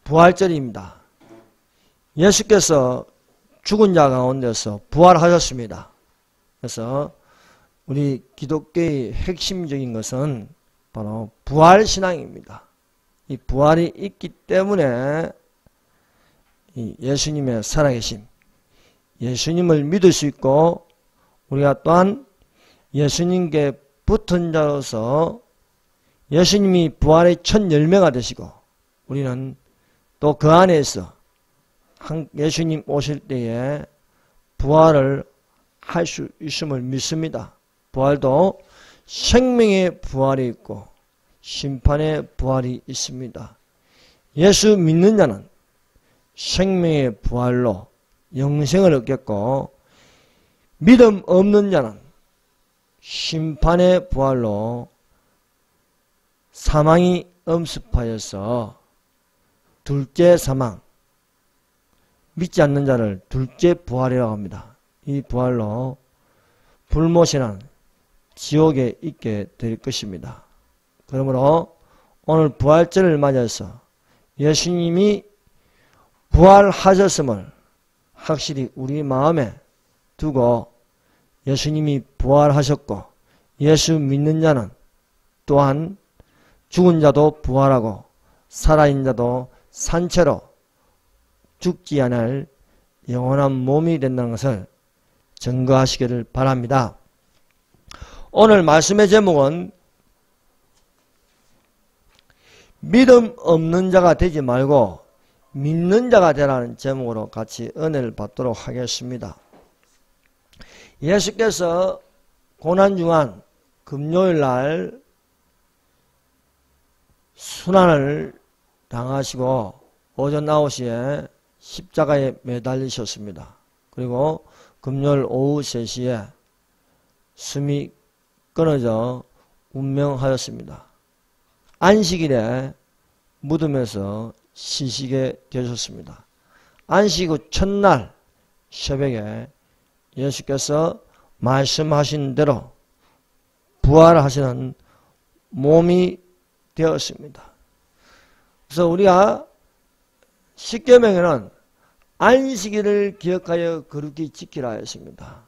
부활절입니다. 예수께서 죽은 자 가운데서 부활하셨습니다. 그래서 우리 기독교의 핵심적인 것은 바로 부활신앙입니다. 이 부활이 있기 때문에 이 예수님의 살아계심, 예수님을 믿을 수 있고 우리가 또한 예수님께 붙은 자로서 예수님이 부활의 첫 열매가 되시고 우리는 또 그 안에서 예수님 오실 때에 부활을 할 수 있음을 믿습니다. 부활도 생명의 부활이 있고 심판의 부활이 있습니다. 예수 믿는 자는 생명의 부활로 영생을 얻겠고 믿음 없는 자는 심판의 부활로 사망이 엄습하여서 둘째 사망, 믿지 않는 자를 둘째 부활이라고 합니다. 이 부활로 불못이란 지옥에 있게 될 것입니다. 그러므로 오늘 부활절을 맞아서 예수님이 부활하셨음을 확실히 우리 마음에 두고 예수님이 부활하셨고 예수 믿는 자는 또한 죽은 자도 부활하고 살아있는 자도 산채로 죽지 않을 영원한 몸이 된다는 것을 증거하시기를 바랍니다. 오늘 말씀의 제목은 믿음 없는 자가 되지 말고 믿는 자가 되라는 제목으로 같이 은혜를 받도록 하겠습니다. 예수께서 고난중한 금요일날 순환을 당하시고 오전 9시에 십자가에 매달리셨습니다. 그리고 금요일 오후 3시에 숨이 끊어져 운명하였습니다. 안식일에 무덤에서 쉬시게 되셨습니다. 안식 후 첫날 새벽에 예수께서 말씀하신 대로 부활하시는 몸이 되었습니다. 그래서 우리가 십계명에는 안식일을 기억하여 거룩히 지키라 했습니다.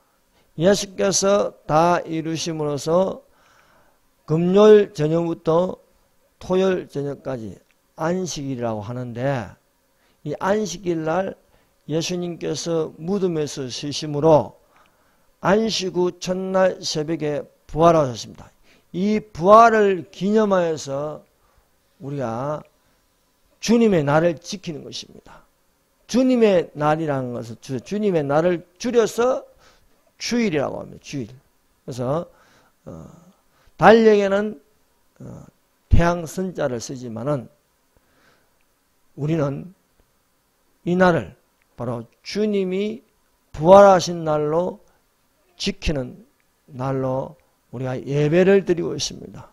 예수께서 다 이루심으로써 금요일 저녁부터 토요일 저녁까지 안식일이라고 하는데 이 안식일 날 예수님께서 무덤에서 쉬심으로 안식 후 첫날 새벽에 부활하셨습니다. 이 부활을 기념하여서 우리가 주님의 날을 지키는 것입니다. 주님의 날이라는 것은 주님의 날을 줄여서 주일이라고 합니다. 주일. 그래서 달력에는 태양 선자를 쓰지만은 우리는 이 날을 바로 주님이 부활하신 날로 지키는 날로 우리가 예배를 드리고 있습니다.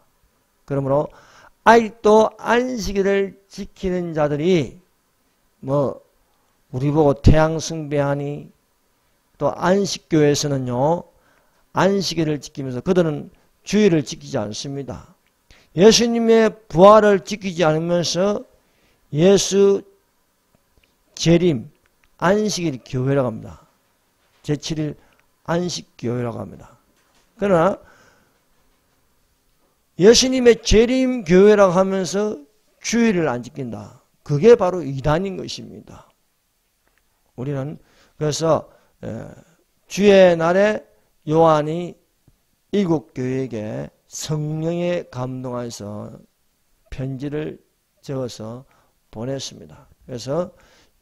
그러므로 아직도 안식일을 지키는 자들이 우리 보고 태양 숭배하니 또 안식교에서는요 안식일을 지키면서 그들은 주일을 지키지 않습니다. 예수님의 부활을 지키지 않으면서 예수 재림 안식일 교회라고 합니다. 제7일 안식교회라고 합니다. 그러나 예수님의 재림 교회라고 하면서 주일을 안 지킨다. 그게 바로 이단인 것입니다. 우리는 그래서 주의 날에 요한이 일곱 교회에게 성령에 감동하여서 편지를 적어서 보냈습니다. 그래서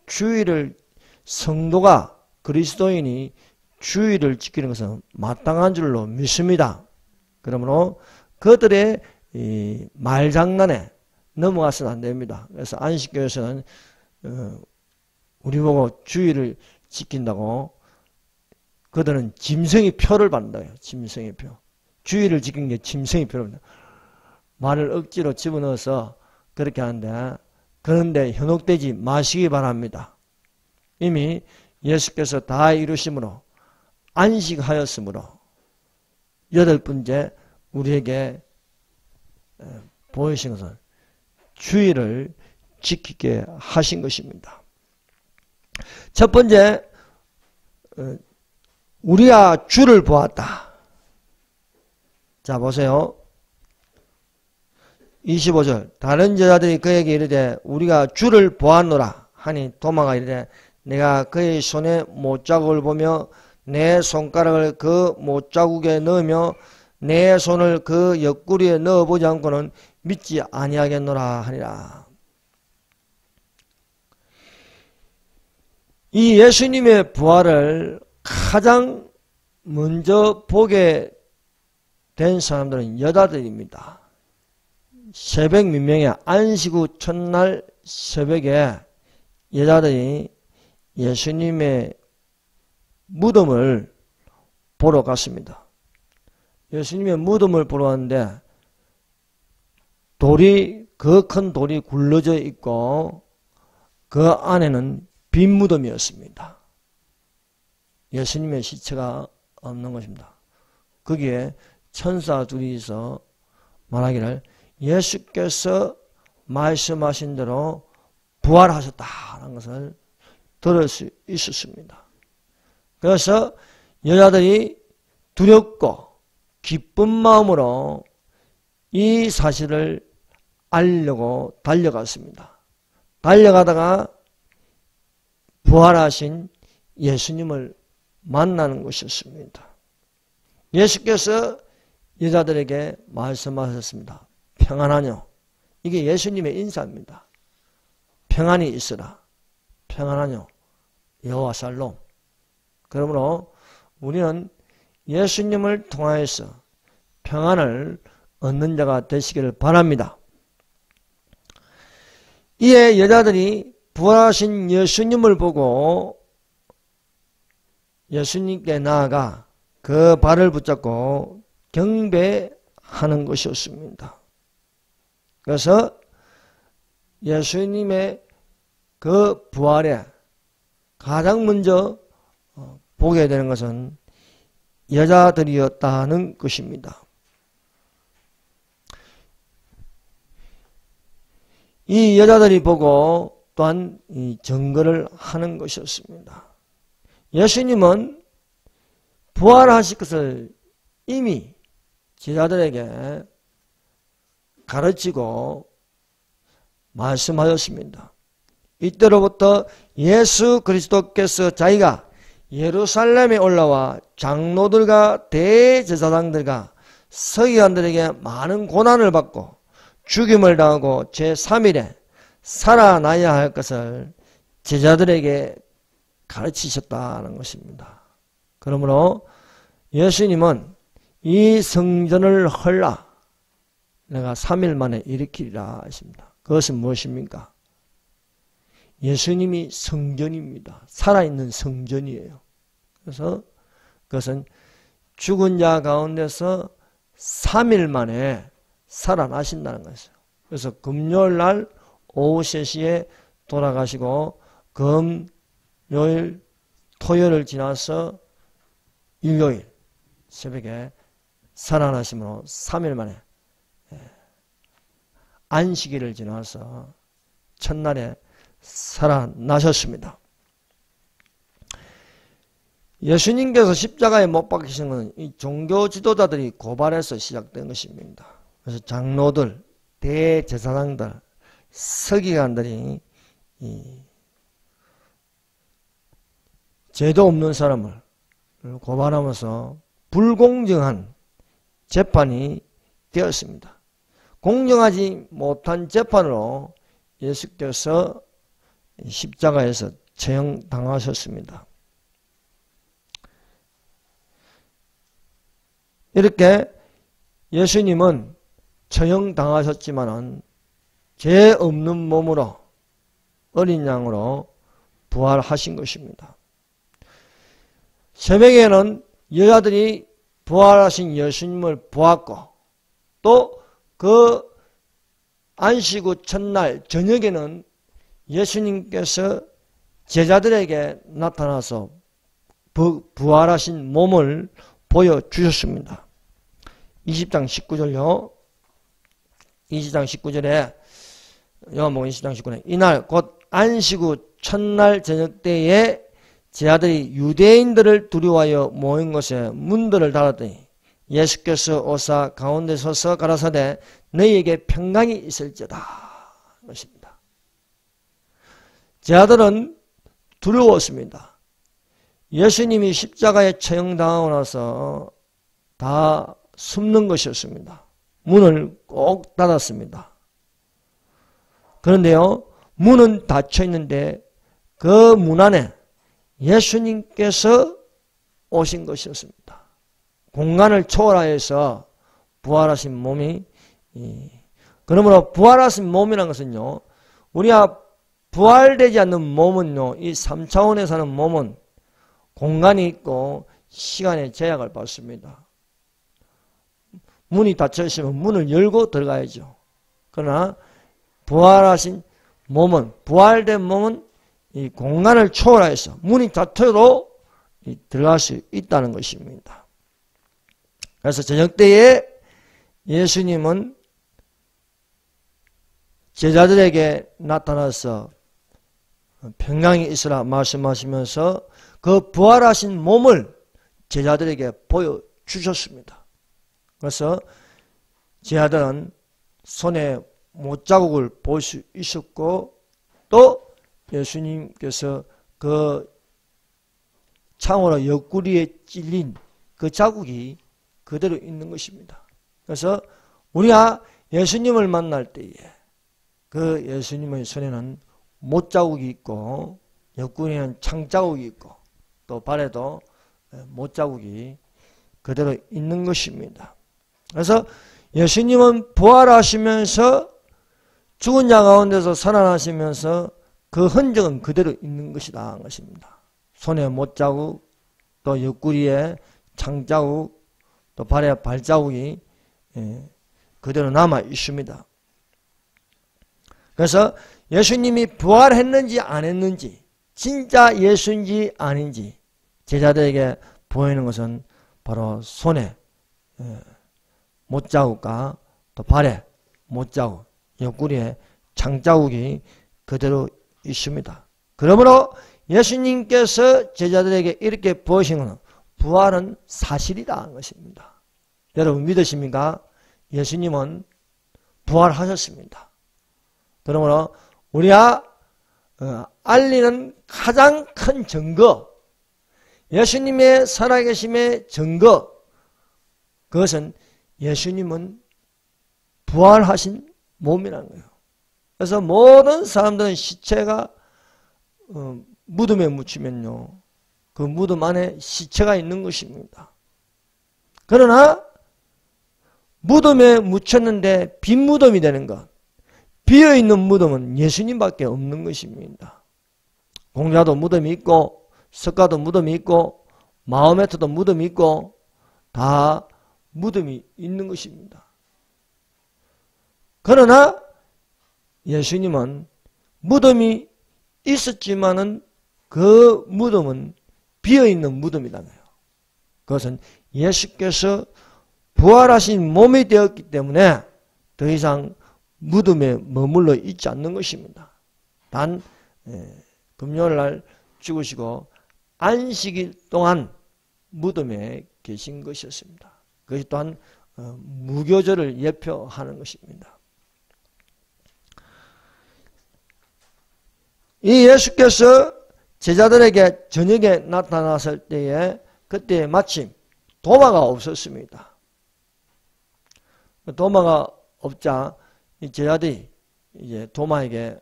주일을 성도가 그리스도인이 주일을 지키는 것은 마땅한 줄로 믿습니다. 그러므로 그들의 이 말장난에 넘어가서는 안 됩니다. 그래서 안식교에서는 우리 보고 주일을 지킨다고 그들은 짐승의 표를 받는다요. 짐승의 표. 주일을 지킨 게 짐승의 표입니다. 말을 억지로 집어넣어서 그렇게 하는데 그런데 현혹되지 마시기 바랍니다. 이미 예수께서 다 이루심으로 안식하였으므로 여덟 번째 우리에게 보이신 것은 주일을 지키게 하신 것입니다. 첫 번째, 우리가 주를 보았다. 자, 보세요. 25절. 다른 여자들이 그에게 이르되 우리가 주를 보았노라 하니 도마가 이르되 내가 그의 손에 못자국을 보며 내 손가락을 그 못자국에 넣으며 내 손을 그 옆구리에 넣어보지 않고는 믿지 아니하겠노라 하니라. 이 예수님의 부활을 가장 먼저 보게 된 사람들은 여자들입니다. 새벽 민명에 안식 후 첫날 새벽에 여자들이 예수님의 무덤을 보러 갔습니다. 예수님의 무덤을 보러 왔는데 그 큰 돌이 굴러져 있고 그 안에는 빈 무덤이었습니다. 예수님의 시체가 없는 것입니다. 거기에 천사 둘이서 말하기를 예수께서 말씀하신 대로 부활하셨다는 것을 들을 수 있었습니다. 그래서 여자들이 두렵고 기쁜 마음으로 이 사실을 알려고 달려갔습니다. 달려가다가 부활하신 예수님을 만나는 것이었습니다. 예수께서 여자들에게 말씀하셨습니다. 평안하뇨. 이게 예수님의 인사입니다. 평안히 있으라. 평안하뇨. 여호와 살롬. 그러므로 우리는 예수님을 통하여서 평안을 얻는 자가 되시기를 바랍니다. 이에 여자들이 부활하신 예수님을 보고 예수님께 나아가 그 발을 붙잡고 경배하는 것이었습니다. 그래서 예수님의 그 부활에 가장 먼저 보게 되는 것은 여자들이었다는 것입니다. 이 여자들이 보고 또한 이 증거를 하는 것이었습니다. 예수님은 부활하실 것을 이미 제자들에게 가르치고 말씀하셨습니다. 이때로부터 예수 그리스도께서 자기가 예루살렘에 올라와 장로들과 대제사장들과 서기관들에게 많은 고난을 받고 죽임을 당하고 제3일에 살아나야 할 것을 제자들에게 가르치셨다는 것입니다. 그러므로 예수님은 이 성전을 헐라 내가 3일 만에 일으키리라 하십니다. 그것은 무엇입니까? 예수님이 성전입니다. 살아있는 성전이에요. 그래서 그것은 죽은 자 가운데서 3일 만에 살아나신다는 것이에요. 그래서 금요일 날 오후 3시에 돌아가시고 금요일, 토요일을 지나서 일요일 새벽에 살아나심으로 3일 만에 안식일을 지나서 첫날에 살아나셨습니다. 예수님께서 십자가에 못 박히신 것은 이 종교 지도자들이 고발해서 시작된 것입니다. 그래서 장로들, 대제사장들, 서기관들이 죄도 없는 사람을 고발하면서 불공정한 재판이 되었습니다. 공정하지 못한 재판으로 예수께서 십자가에서 처형당하셨습니다. 이렇게 예수님은 처형당하셨지만은 죄 없는 몸으로 어린 양으로 부활하신 것입니다. 새벽에는 여자들이 부활하신 예수님을 보았고 또 그 안식 후 첫날 저녁에는 예수님께서 제자들에게 나타나서 부활하신 몸을 보여주셨습니다. 20장 19절요. 20장 19절에 요한복음 20장 19절. 이날 곧 안식 후 첫날 저녁 때에 제 아들이 유대인들을 두려워하여 모인 곳에 문들을 닫았더니 예수께서 오사 가운데 서서 가라사대 너희에게 평강이 있을지어다 것입니다. 제 아들은 두려웠습니다. 예수님이 십자가에 처형당하고 나서 다 숨는 것이었습니다. 문을 꼭 닫았습니다. 그런데요, 문은 닫혀 있는데 그 문 안에 예수님께서 오신 것이었습니다. 공간을 초월하여서 부활하신 몸이, 그러므로 부활하신 몸이라는 것은요, 우리가 부활되지 않는 몸은요, 이 3차원에 사는 몸은 공간이 있고 시간의 제약을 받습니다. 문이 닫혀 있으면 문을 열고 들어가야죠. 그러나 부활하신 몸은, 부활된 몸은 이 공간을 초월해서 문이 닫혀도 들어갈 수 있다는 것입니다. 그래서 저녁 때에 예수님은 제자들에게 나타나서 평강이 있으라 말씀하시면서 그 부활하신 몸을 제자들에게 보여주셨습니다. 그래서 제자들은 손에 못자국을 볼 수 있었고 또 예수님께서 그 창으로 옆구리에 찔린 그 자국이 그대로 있는 것입니다. 그래서 우리가 예수님을 만날 때에 그 예수님의 손에는 못자국이 있고 옆구리에는 창자국이 있고 또 발에도 못자국이 그대로 있는 것입니다. 그래서 예수님은 부활하시면서 죽은 자 가운데서 살아나시면서 그 흔적은 그대로 있는 것이다. 것입니다. 손에 못자국, 또 옆구리에 창자국, 또 발에 발자국이 그대로 남아 있습니다. 그래서 예수님이 부활했는지 안 했는지, 진짜 예수인지 아닌지 제자들에게 보이는 것은 바로 손에 못자국과 또 발에 못자국, 옆구리에 창자국이 그대로 있습니다. 그러므로 예수님께서 제자들에게 이렇게 보이신 것은 부활은 사실이다 하는 것입니다. 여러분 믿으십니까? 예수님은 부활하셨습니다. 그러므로 우리가 알리는 가장 큰 증거, 예수님의 살아계심의 증거, 그것은 예수님은 부활하신 몸이라는 거예요. 그래서 모든 사람들은 시체가 무덤에 묻히면요, 그 무덤 안에 시체가 있는 것입니다. 그러나 무덤에 묻혔는데 빈 무덤이 되는 것, 비어있는 무덤은 예수님밖에 없는 것입니다. 공자도 무덤이 있고 석가도 무덤이 있고 마호메트도 무덤이 있고 다 무덤이 있는 것입니다. 그러나 예수님은 무덤이 있었지만은 그 무덤은 비어있는 무덤이라는 거예요. 그것은 예수께서 부활하신 몸이 되었기 때문에 더 이상 무덤에 머물러 있지 않는 것입니다. 단 금요일날 죽으시고 안식일 동안 무덤에 계신 것이었습니다. 그것이 또한 무교절을 예표하는 것입니다. 이 예수께서 제자들에게 저녁에 나타났을 때에 그때 마침 도마가 없었습니다. 도마가 없자 제자들이 이제 도마에게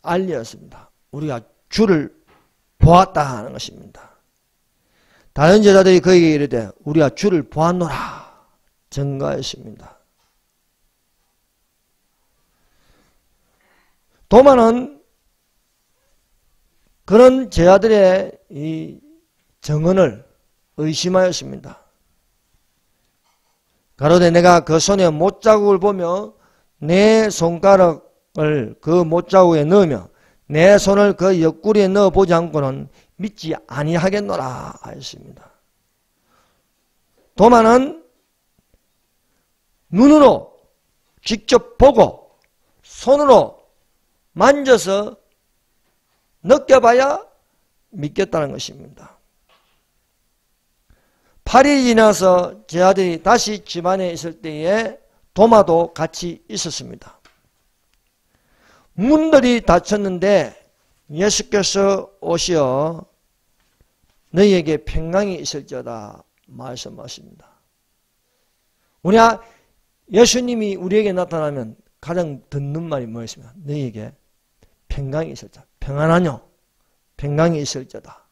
알렸습니다. 우리가 주를 보았다 하는 것입니다. 다른 제자들이 그에게 이르되 우리가 주를 보았노라 증거했습니다. 도마는 그런 제자들의 이 증언을 의심하였습니다. 가로되 내가 그 손에 못자국을 보며 내 손가락을 그 못자국에 넣으며 내 손을 그 옆구리에 넣어보지 않고는 믿지 아니하겠노라 하였습니다. 도마는 눈으로 직접 보고 손으로 만져서 느껴봐야 믿겠다는 것입니다. 8일이 지나서 제 아들이 다시 집안에 있을 때에 도마도 같이 있었습니다. 문들이 닫혔는데 예수께서 오시어 너희에게 평강이 있을지어다 말씀하십니다. 우리가 예수님이 우리에게 나타나면 가장 듣는 말이 뭐였습니까? 너희에게 평강이 있을지어다. 평안하뇨? 평강이 있을지어다.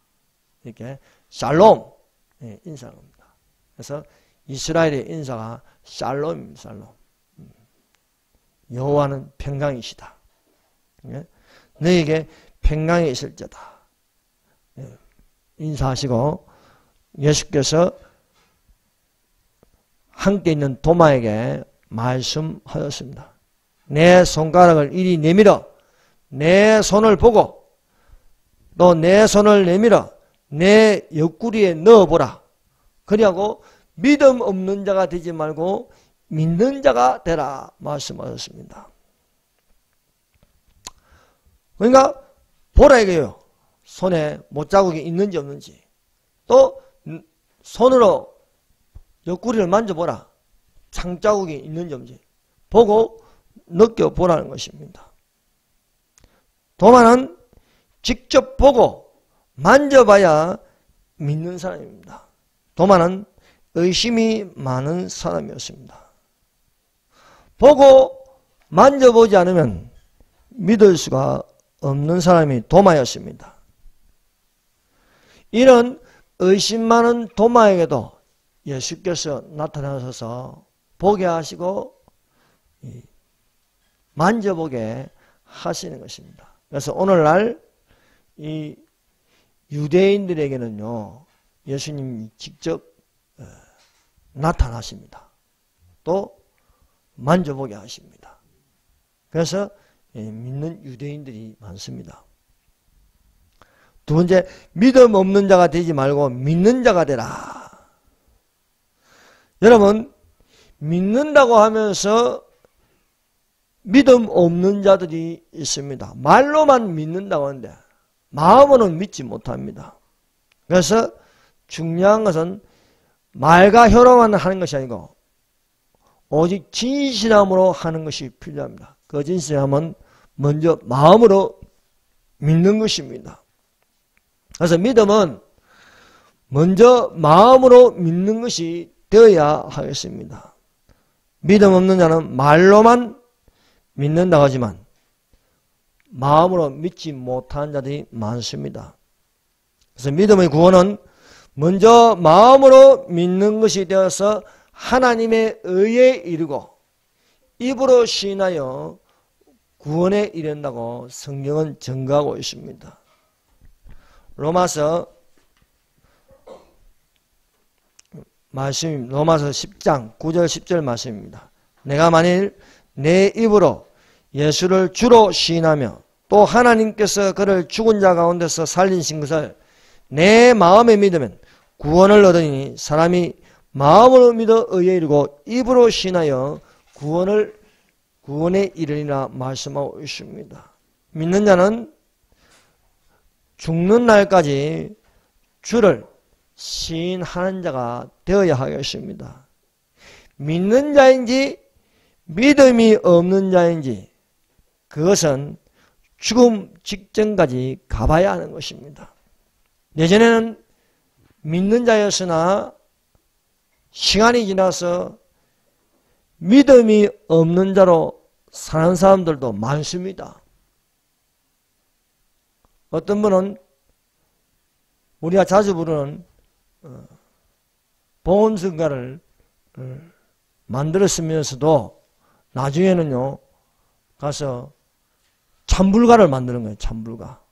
이렇게 샬롬 인사를 합니다. 그래서 이스라엘의 인사가 샬롬입니다. 샬롬. 여호와는 평강이시다. 너희에게 평강이 있을지어다. 인사하시고 예수께서 함께 있는 도마에게 말씀하였습니다. 내 손가락을 이리 내밀어 내 손을 보고 또 내 손을 내밀어 내 옆구리에 넣어보라. 그리하고 믿음 없는 자가 되지 말고 믿는 자가 되라 말씀하셨습니다. 그러니까 보라 이거예요. 손에 못자국이 있는지 없는지. 또 손으로 옆구리를 만져보라. 창자국이 있는지 없는지. 보고 느껴보라는 것입니다. 도마는 직접 보고 만져봐야 믿는 사람입니다. 도마는 의심이 많은 사람이었습니다. 보고 만져보지 않으면 믿을 수가 없는 사람이 도마였습니다. 이런 의심 많은 도마에게도 예수께서 나타나셔서 보게 하시고 만져보게 하시는 것입니다. 그래서 오늘날 이 유대인들에게는요, 예수님이 직접 나타나십니다. 또 만져보게 하십니다. 그래서 믿는 유대인들이 많습니다. 두 번째, 믿음 없는 자가 되지 말고 믿는 자가 되라. 여러분, 믿는다고 하면서 믿음 없는 자들이 있습니다. 말로만 믿는다고 하는데 마음으로는 믿지 못합니다. 그래서 중요한 것은 말과 혀로만 하는 것이 아니고 오직 진실함으로 하는 것이 필요합니다. 그 진실함은 먼저 마음으로 믿는 것입니다. 그래서 믿음은 먼저 마음으로 믿는 것이 되어야 하겠습니다. 믿음 없는 자는 말로만 믿는다고 하지만 마음으로 믿지 못하는 자들이 많습니다. 그래서 믿음의 구원은 먼저 마음으로 믿는 것이 되어서 하나님의 의에 이르고 입으로 시인하여 구원에 이른다고 성경은 증거하고 있습니다. 로마서 10장 9절 10절 말씀입니다. 내가 만일 내 입으로 예수를 주로 시인하며 또 하나님께서 그를 죽은 자 가운데서 살리신 것을 내 마음에 믿으면 구원을 얻으니 사람이 마음으로 믿어 의에 이르고 입으로 시인하여 구원에 이르리라 말씀하고 있습니다. 믿는 자는 죽는 날까지 주를 시인하는 자가 되어야 하겠습니다. 믿는 자인지 믿음이 없는 자인지 그것은 죽음 직전까지 가봐야 하는 것입니다. 예전에는 믿는 자였으나 시간이 지나서 믿음이 없는 자로 사는 사람들도 많습니다. 어떤 분은 우리가 자주 부르는 보험성가를 만들었으면서도 나중에는요 가서 참불가를 만드는 거예요. 참불가.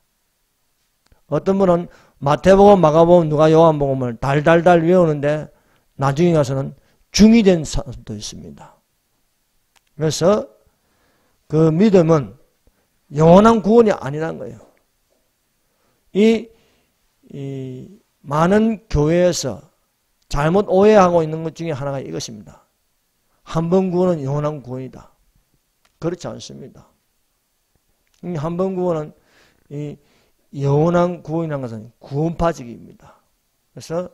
어떤 분은 마태복음, 마가복음, 누가 요한복음을 달달달 외우는데 나중에 가서는 중이 된 사람도 있습니다. 그래서 그 믿음은 영원한 구원이 아니란 거예요. 이 많은 교회에서 잘못 오해하고 있는 것 중에 하나가 이것입니다. 한 번 구원은 영원한 구원이다. 그렇지 않습니다. 한 번 구원은 이 영원한 구원이라는 것은 구원파직입니다. 그래서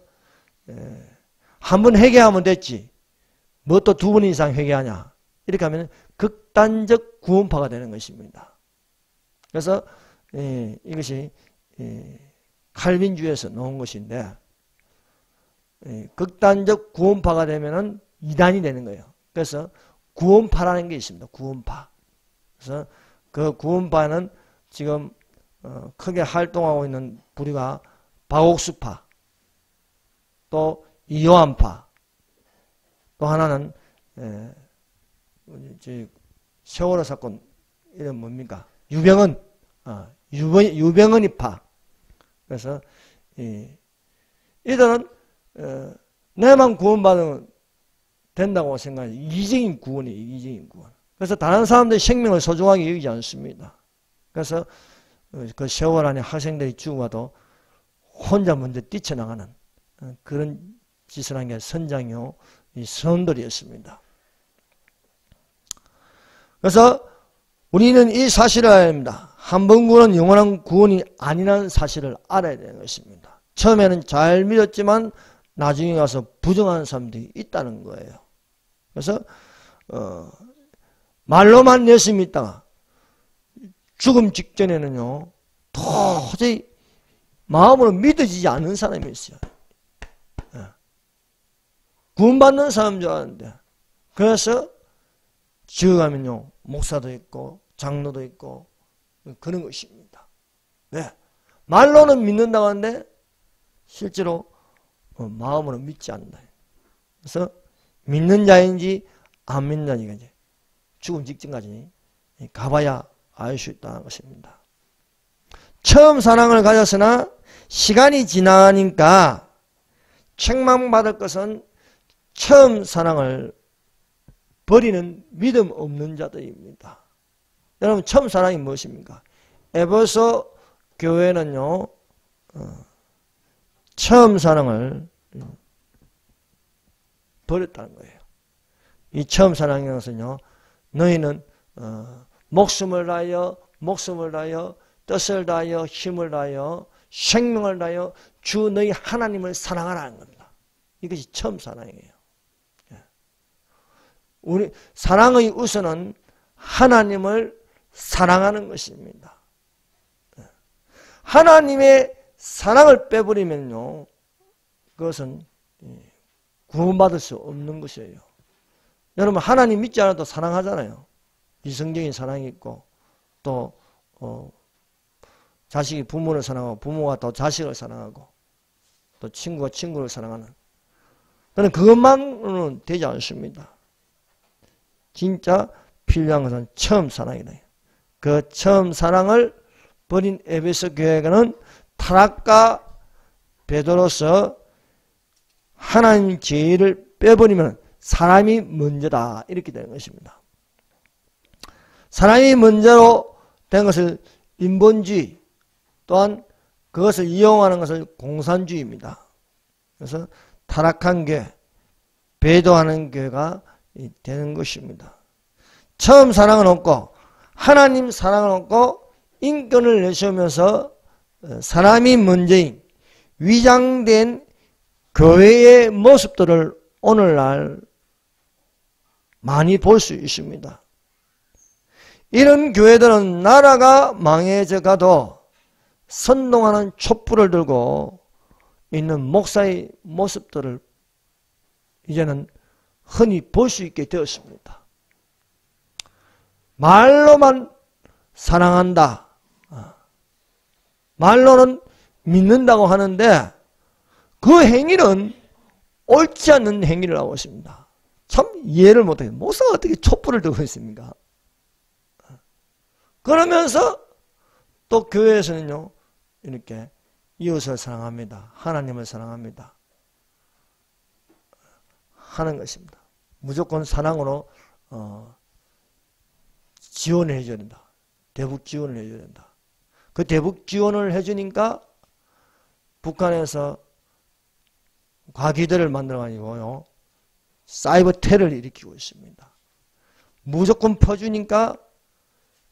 한 번 회개하면 됐지. 뭐 또 두 번 이상 회개하냐. 이렇게 하면 극단적 구원파가 되는 것입니다. 그래서 이것이 칼빈주의에서 나온 것인데 극단적 구원파가 되면은 이단이 되는 거예요. 그래서 구원파라는 게 있습니다. 구원파. 그래서 그 구원파는 지금 크게 활동하고 있는 부류가 박옥수파, 또 이요한파, 또 하나는 세월호 사건 이름 뭡니까? 유병헌, 유병헌이파. 그래서 이들은 내만 구원받으면 된다고 생각해요. 이기적인 구원이에요. 이기적인 구원. 그래서 다른 사람들의 생명을 소중하게 여기지 않습니다. 그래서 그 세월 안에 학생들이 죽어도 혼자 먼저 뛰쳐나가는 그런 짓을 한 게 선장요 이 선원들이었습니다. 그래서 우리는 이 사실을 알아야 합니다. 한 번 구원은 영원한 구원이 아니라는 사실을 알아야 되는 것입니다. 처음에는 잘 믿었지만 나중에 가서 부정하는 사람들이 있다는 거예요. 그래서 말로만 예수 믿다가 죽음 직전에는요 도저히 마음으로 믿어지지 않는 사람이 있어요. 구원받는 사람인 줄 아는데 그래서 지어가면요 목사도 있고 장로도 있고 그런 것입니다. 왜? 말로는 믿는다고 하는데 실제로 마음으로 믿지 않는다. 그래서 믿는 자인지 안 믿는 자인지 이제 죽음 직전까지 가봐야 알 수 있다는 것입니다. 처음 사랑을 가졌으나 시간이 지나니까 책망받을 것은 처음 사랑을 버리는 믿음 없는 자들입니다. 여러분 처음 사랑이 무엇입니까? 에베소 교회는요 처음 사랑을 버렸다는 거예요. 이 처음 사랑이라는 것은요 너희는 목숨을 다하여 뜻을 다하여 힘을 다하여 생명을 다하여 주 너희 하나님을 사랑하라는 겁니다. 이것이 처음 사랑이에요. 우리 사랑의 우선은 하나님을 사랑하는 것입니다. 하나님의 사랑을 빼버리면요 그것은 구원받을 수 없는 것이에요. 여러분 하나님 믿지 않아도 사랑하잖아요. 이성적인 사랑이 있고 또 자식이 부모를 사랑하고 부모가 또 자식을 사랑하고 또 친구가 친구를 사랑하는 그런데 그것만으로는 되지 않습니다. 진짜 필요한 것은 처음 사랑이다. 그 처음 사랑을 버린 에베소 교회는 타락과 배도로서 하나님 죄를 빼버리면 사람이 먼저다 이렇게 되는 것입니다. 사람이 먼저로 된 것을 인본주의 또한 그것을 이용하는 것을 공산주의입니다. 그래서 타락한 교회, 배도하는 교회가 되는 것입니다. 처음 사랑은 없고 하나님 사랑은 없고 인권을 내세우면서 사람이 먼저인 위장된 교회의 모습들을 오늘날 많이 볼 수 있습니다. 이런 교회들은 나라가 망해져 가도 선동하는 촛불을 들고 있는 목사의 모습들을 이제는 흔히 볼 수 있게 되었습니다. 말로만 사랑한다. 말로는 믿는다고 하는데 그 행위는 옳지 않는 행위를 하고 있습니다. 참 이해를 못해요. 목사가 어떻게 촛불을 들고 있습니까? 그러면서 또 교회에서는요 이렇게 이웃을 사랑합니다. 하나님을 사랑합니다. 하는 것입니다. 무조건 사랑으로 지원을 해줘야 된다. 대북 지원을 해줘야 된다. 그 대북 지원을 해주니까 북한에서 과기들을 만들어가지고요 사이버 테러를 일으키고 있습니다. 무조건 퍼주니까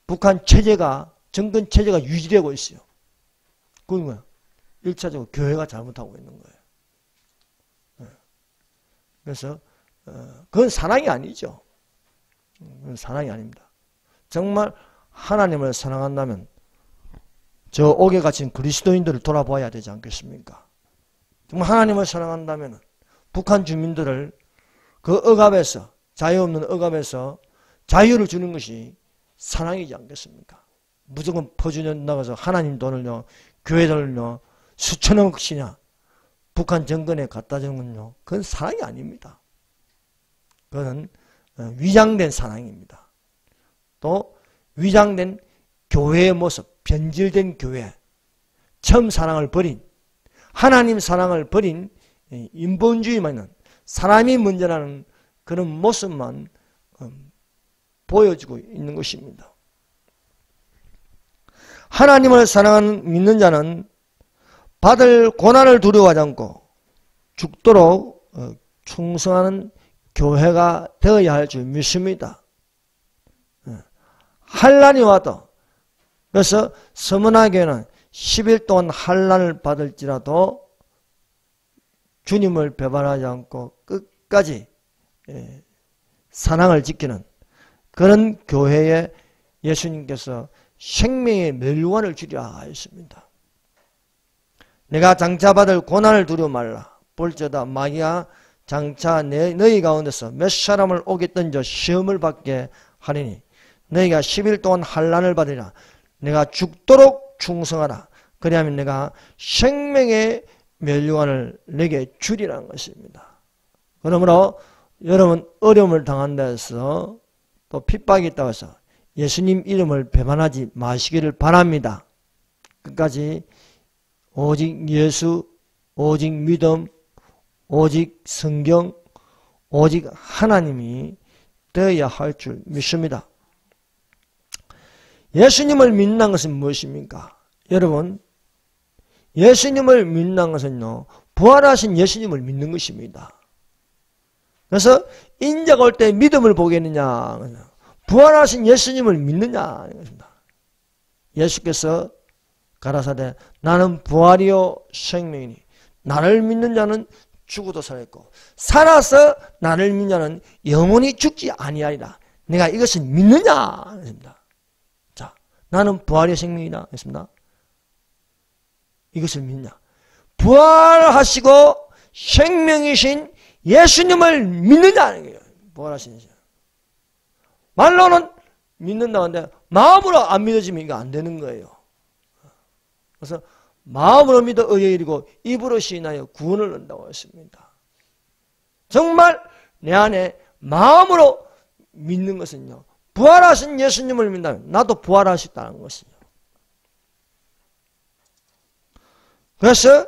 북한 체제가 정권 체제가 유지되고 있어요. 그건 뭐야? 1차적으로 교회가 잘못하고 있는 거예요. 그래서 그건 사랑이 아니죠. 그건 사랑이 아닙니다. 정말 하나님을 사랑한다면 저 옥에 갇힌 그리스도인들을 돌아봐야 되지 않겠습니까? 정말 하나님을 사랑한다면 북한 주민들을 그 억압에서, 자유 없는 억압에서 자유를 주는 것이 사랑이지 않겠습니까? 무조건 퍼주려 나가서 하나님 돈을요, 교회들을요, 수천억씩이나 북한 정권에 갖다 주는 건요, 그건 사랑이 아닙니다. 그건 위장된 사랑입니다. 또 위장된 교회의 모습, 변질된 교회, 처음 사랑을 버린, 하나님 사랑을 버린 인본주의만 있는 사람이 먼저라는 그런 모습만 보여주고 있는 것입니다. 하나님을 사랑하는 믿는 자는 받을 고난을 두려워하지 않고 죽도록 충성하는 교회가 되어야 할 줄 믿습니다. 환난이 와도, 그래서 서문화교회는 10일 동안 환난을 받을지라도 주님을 배반하지 않고 끝까지 사랑을 지키는 그런 교회에 예수님께서 생명의 멸류관을 주리라 하였습니다. 내가 장차 받을 고난을 두려워 말라. 볼지어다 마귀가 장차 너희 가운데서 몇 사람을 옥에 던져 시험을 받게 하리니 너희가 10일 동안 환난을 받으리라. 내가 죽도록 충성하라. 그리하면 내가 생명의 멸류관을 내게 주리라는 것입니다. 그러므로 여러분 어려움을 당한다 해서 또 핍박이 있다고 해서 예수님 이름을 배반하지 마시기를 바랍니다. 끝까지 오직 예수, 오직 믿음, 오직 성경, 오직 하나님이 되어야 할 줄 믿습니다. 예수님을 믿는 것은 무엇입니까? 여러분, 예수님을 믿는 것은요, 부활하신 예수님을 믿는 것입니다. 그래서 인자가 올 때 믿음을 보겠느냐, 부활하신 예수님을 믿느냐, 예수께서 가라사대 나는 부활이요 생명이니 나를 믿는 자는 죽어도 살겠고 살아서 나를 믿는 자는 영원히 죽지 아니하리라. 내가 이것을 믿느냐, 그랬습니다. 자, 나는 부활이요 생명이다, 그랬습니다. 이것을 믿냐? 부활하시고 생명이신 예수님을 믿느냐는 거예요. 부활하신 예수님. 말로는 믿는다고 하는데 마음으로 안 믿어지면 이거 안 되는 거예요. 그래서 마음으로 믿어 의에 이르고 입으로 시인하여 구원을 얻는다고 했습니다. 정말 내 안에 마음으로 믿는 것은요, 부활하신 예수님을 믿는다면 나도 부활하셨다는 것이죠. 그래서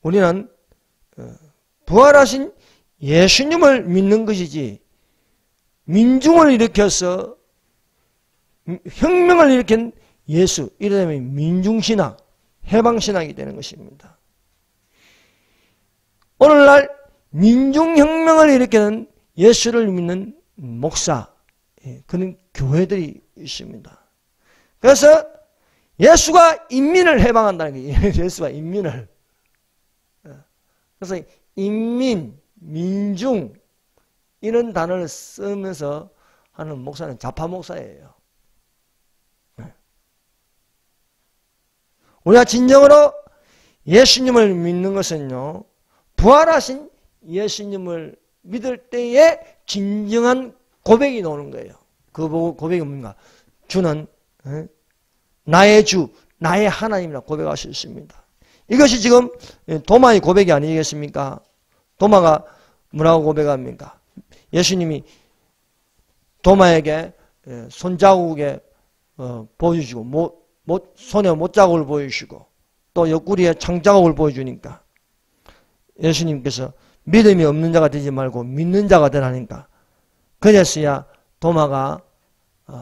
우리는 부활하신 예수님을 믿는 것이지 민중을 일으켜서 혁명을 일으킨 예수, 이러면 민중신학, 해방신학이 되는 것입니다. 오늘날 민중혁명을 일으키는 예수를 믿는 목사, 그런 교회들이 있습니다. 그래서 예수가 인민을 해방한다는 거예요. 예수가 인민을. 그래서 인민, 민중 이런 단어를 쓰면서 하는 목사는 좌파 목사예요. 우리가 진정으로 예수님을 믿는 것은요, 부활하신 예수님을 믿을 때에 진정한 고백이 나오는 거예요. 그 고백이 뭡니까? 주는 나의 주, 나의 하나님이라 고백할 수 있습니다. 이것이 지금 도마의 고백이 아니겠습니까? 도마가 뭐라고 고백합니까? 예수님이 도마에게 손자국에 보여주시고 손에 못자국을 보여주시고 또 옆구리에 창자국을 보여주니까 예수님께서 믿음이 없는 자가 되지 말고 믿는 자가 되라니까 그래서야 도마가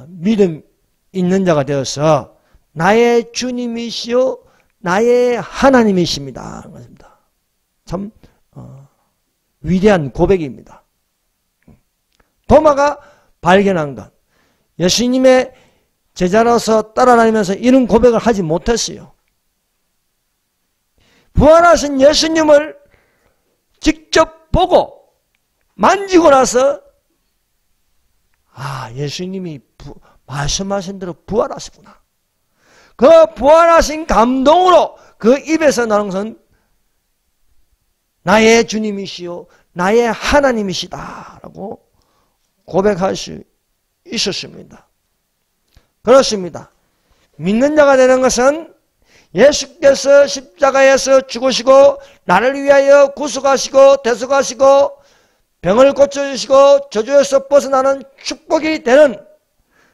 믿음 있는 자가 되어서 나의 주님이시요 나의 하나님이십니다. 참 위대한 고백입니다. 도마가 발견한 것, 예수님의 제자로서 따라다니면서 이런 고백을 하지 못했어요. 부활하신 예수님을 직접 보고 만지고 나서 예수님이 말씀하신 대로 부활하시구나. 그 부활하신 감동으로 그 입에서 나오는 것은 나의 주님이시요 나의 하나님이시다 라고 고백할 수 있었습니다. 그렇습니다. 믿는 자가 되는 것은 예수께서 십자가에서 죽으시고 나를 위하여 구속하시고 대속하시고 병을 고쳐주시고 저주에서 벗어나는 축복이 되는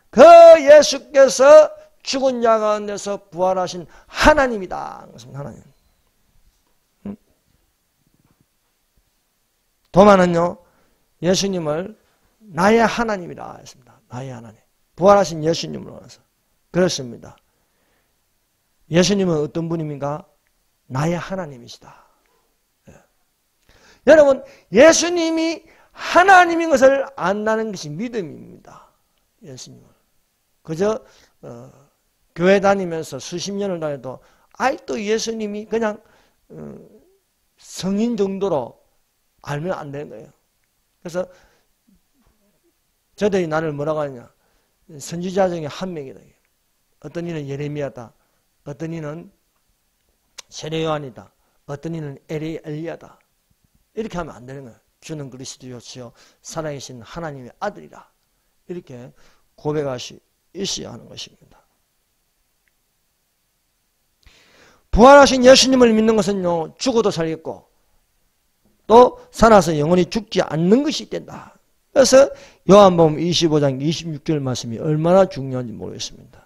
그 예수께서 죽은 자 가운데서 부활하신 하나님이다. 하나님. 도마는요, 예수님을 나의 하나님이라 했습니다. 나의 하나님. 부활하신 예수님으로 와서. 그렇습니다. 예수님은 어떤 분입니까? 나의 하나님이시다. 예. 여러분, 예수님이 하나님인 것을 안다는 것이 믿음입니다. 예수님을. 그저 교회 다니면서 수십 년을 다녀도 아직도 예수님이 그냥 성인 정도로 알면 안 되는 거예요. 그래서 저들이 나를 뭐라고 하느냐. 선지자 중에 한 명이다. 어떤 이는 예레미야다. 어떤 이는 세례 요한이다. 어떤 이는 엘리야다. 이렇게 하면 안 되는 거예요. 주는 그리스도시요 살아계신 하나님의 아들이라. 이렇게 고백할 수 있어야 하는 것입니다. 부활하신 예수님을 믿는 것은요, 죽어도 살겠고 또 살아서 영원히 죽지 않는 것이 된다. 그래서 요한복음 25장 26절 말씀이 얼마나 중요한지 모르겠습니다.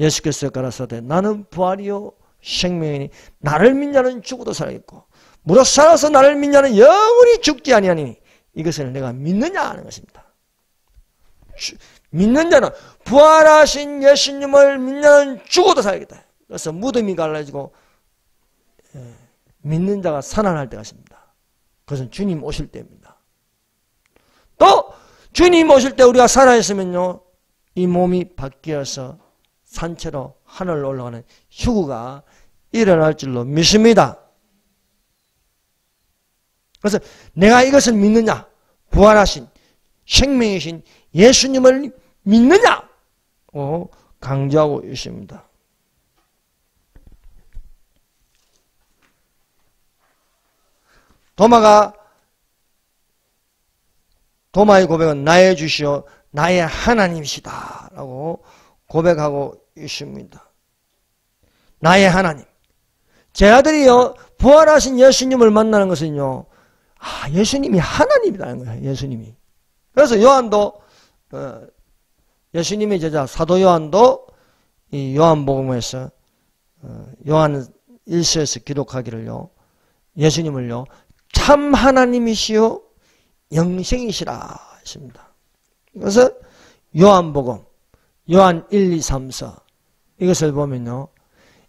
예수께서 가라사대 나는 부활이요 생명이니 나를 믿는 자는 죽어도 살겠고 무릇 살아서 나를 믿는 자는 영원히 죽지 아니하니 이것을 내가 믿느냐 하는 것입니다. 믿는 자는 부활하신 예수님을 믿는 자는 죽어도 살겠다. 그래서 무덤이 갈라지고 믿는 자가 살아날 때가 있습니다. 그것은 주님 오실 때입니다. 또 주님 오실 때 우리가 살아있으면요 이 몸이 바뀌어서 산채로 하늘로 올라가는 휴구가 일어날 줄로 믿습니다. 그래서 내가 이것을 믿느냐? 부활하신 생명이신 예수님을 믿느냐? 강조하고 있습니다. 도마의 고백은 나의 주시오 나의 하나님이시다 라고 고백하고 있습니다. 나의 하나님. 제 아들이요 부활하신 예수님을 만나는 것은요 예수님이 하나님이라는 거예요. 예수님이. 그래서 요한도 예수님의 제자 사도 요한도 이 요한복음에서 요한 1서에서 기록하기를요 예수님을요 참 하나님이시요 영생이시라 했습니다. 그래서 요한복음 요한 1, 2, 3, 4 이것을 보면요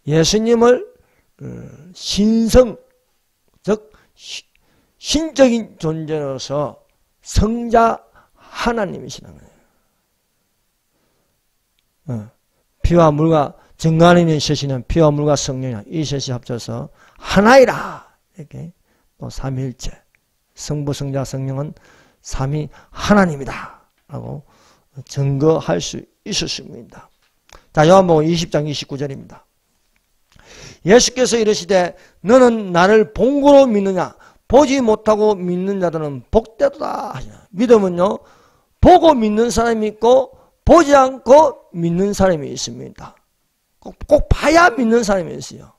예수님을 신성 즉 신적인 존재로서 성자 하나님이시라는 거예요. 피와 물과 정관에 있는 셋이는 피와 물과 성령이라 이 셋이 합쳐서 하나이라 이렇게 또 삼위일체 성부 성자 성령은 삼위 하나님이다 라고 증거할 수 있었습니다. 자, 요한복음 20장 29절입니다. 예수께서 이르시되 너는 나를 본고로 믿느냐 보지 못하고 믿는 자들은 복되도다. 믿음은요 보고 믿는 사람이 있고 보지 않고 믿는 사람이 있습니다. 꼭 봐야 믿는 사람이 있어요.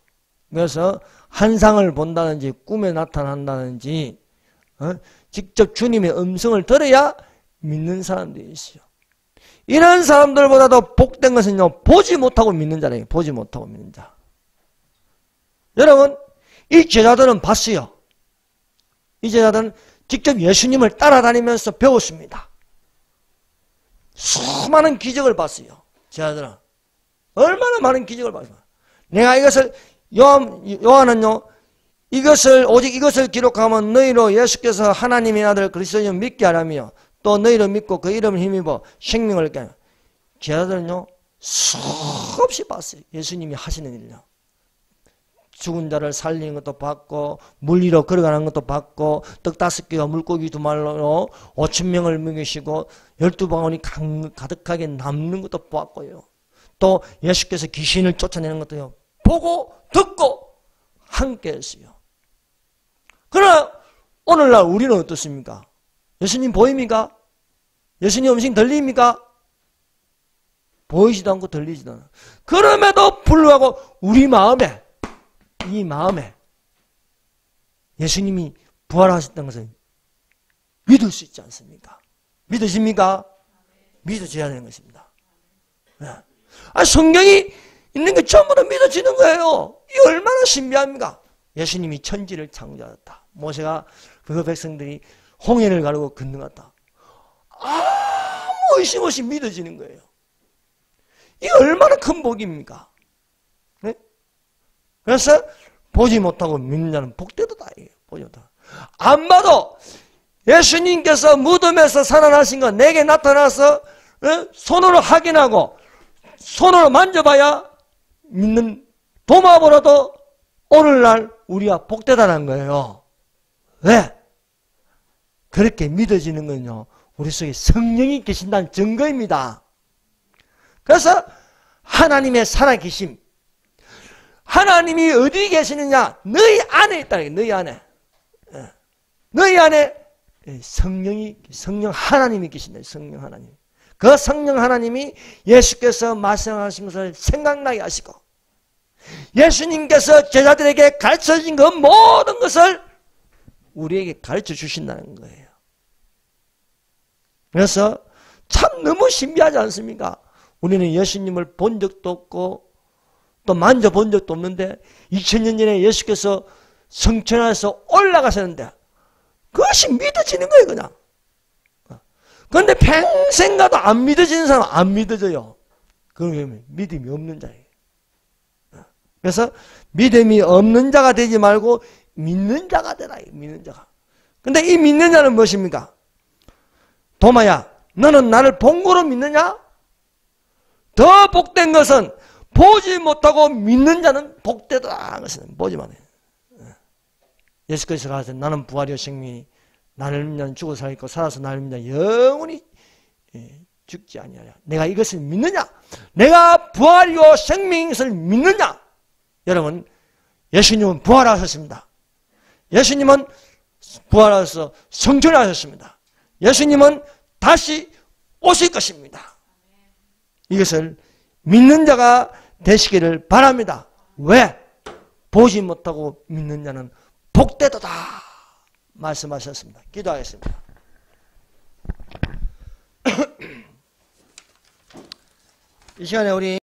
그래서 환상을 본다든지 꿈에 나타난다든지 직접 주님의 음성을 들어야 믿는 사람들이 있어요. 이런 사람들보다도 복된 것은요 보지 못하고 믿는 자래요. 보지 못하고 믿는 자. 여러분 이 제자들은 봤어요. 이 제자들은 직접 예수님을 따라다니면서 배웠습니다. 수많은 기적을 봤어요. 제자들은 얼마나 많은 기적을 봤어요. 내가 이것을 요한은요 이것을 오직 이것을 기록하면 너희로 예수께서 하나님의 아들 그리스도를 믿게 하라며 또 너희를 믿고 그 이름을 힘입어 생명을 얻게 하라. 제자들은요 수없이 봤어요. 예수님이 하시는 일요. 죽은 자를 살리는 것도 봤고 물 위로 걸어가는 것도 봤고 떡 5개와 물고기 2마리로 5,000명을 먹이시고 12방울이 가득하게 남는 것도 봤고요. 또 예수께서 귀신을 쫓아내는 것도요. 보고 듣고 함께 했어요. 그러나 오늘날 우리는 어떻습니까? 예수님 보입니까? 예수님 음식 들립니까? 보이지도 않고 들리지도 않아요. 그럼에도 불구하고 우리 마음에 이 마음에 예수님이 부활하셨다는 것을 믿을 수 있지 않습니까? 믿으십니까? 믿어져야 되는 것입니다. 네. 성경이 있는 게 전부 다 믿어지는 거예요. 이게 얼마나 신비합니까? 예수님이 천지를 창조하셨다. 모세가 그 백성들이 홍해를 가르고 건너갔다. 아무 의심 없이 믿어지는 거예요. 이게 얼마나 큰 복입니까? 네? 그래서 보지 못하고 믿는 자는 복되도다. 보지 못하고. 안 봐도 예수님께서 무덤에서 살아나신 거 내게 나타나서 손으로 확인하고 손으로 만져봐야 믿는 도마보라도 오늘날 우리가 복되다는 거예요. 왜? 그렇게 믿어지는 건요. 우리 속에 성령이 계신다는 증거입니다. 그래서 하나님의 살아계심. 하나님이 어디 계시느냐? 너희 안에 있다. 너희 안에. 너희 안에 성령 하나님이 계신다. 성령 하나님. 그 성령 하나님이 예수께서 말씀하신 것을 생각나게 하시고 예수님께서 제자들에게 가르쳐진 그 모든 것을 우리에게 가르쳐 주신다는 거예요. 그래서 참 너무 신비하지 않습니까? 우리는 예수님을 본 적도 없고 또 만져본 적도 없는데 2000년 전에 예수께서 성천에서 올라가셨는데 그것이 믿어지는 거예요. 그냥. 그런데 평생 가도 안 믿어지는 사람은 안 믿어져요. 그러면 믿음이 없는 자예요. 그래서 믿음이 없는 자가 되지 말고 믿는 자가 되라. 믿는 자가. 근데 이 믿는 자는 무엇입니까? 도마야, 너는 나를 본거로 믿느냐? 더 복된 것은 보지 못하고 믿는 자는 복되다. 것은 보지만 해요. 예수께서 가서 나는 부활이요 생명이 나를 믿는 자는 죽어 살겠고 살아서 나를 믿는 자는 영원히 죽지 아니하냐. 내가 이것을 믿느냐? 내가 부활이요 생명인 것을 믿느냐? 여러분, 예수님은 부활하셨습니다. 예수님은 부활하셔서 성천하셨습니다. 예수님은 다시 오실 것입니다. 이것을 믿는 자가 되시기를 바랍니다. 왜? 보지 못하고 믿는 자는 복되도다 말씀하셨습니다. 기도하겠습니다. 이 시간에 우리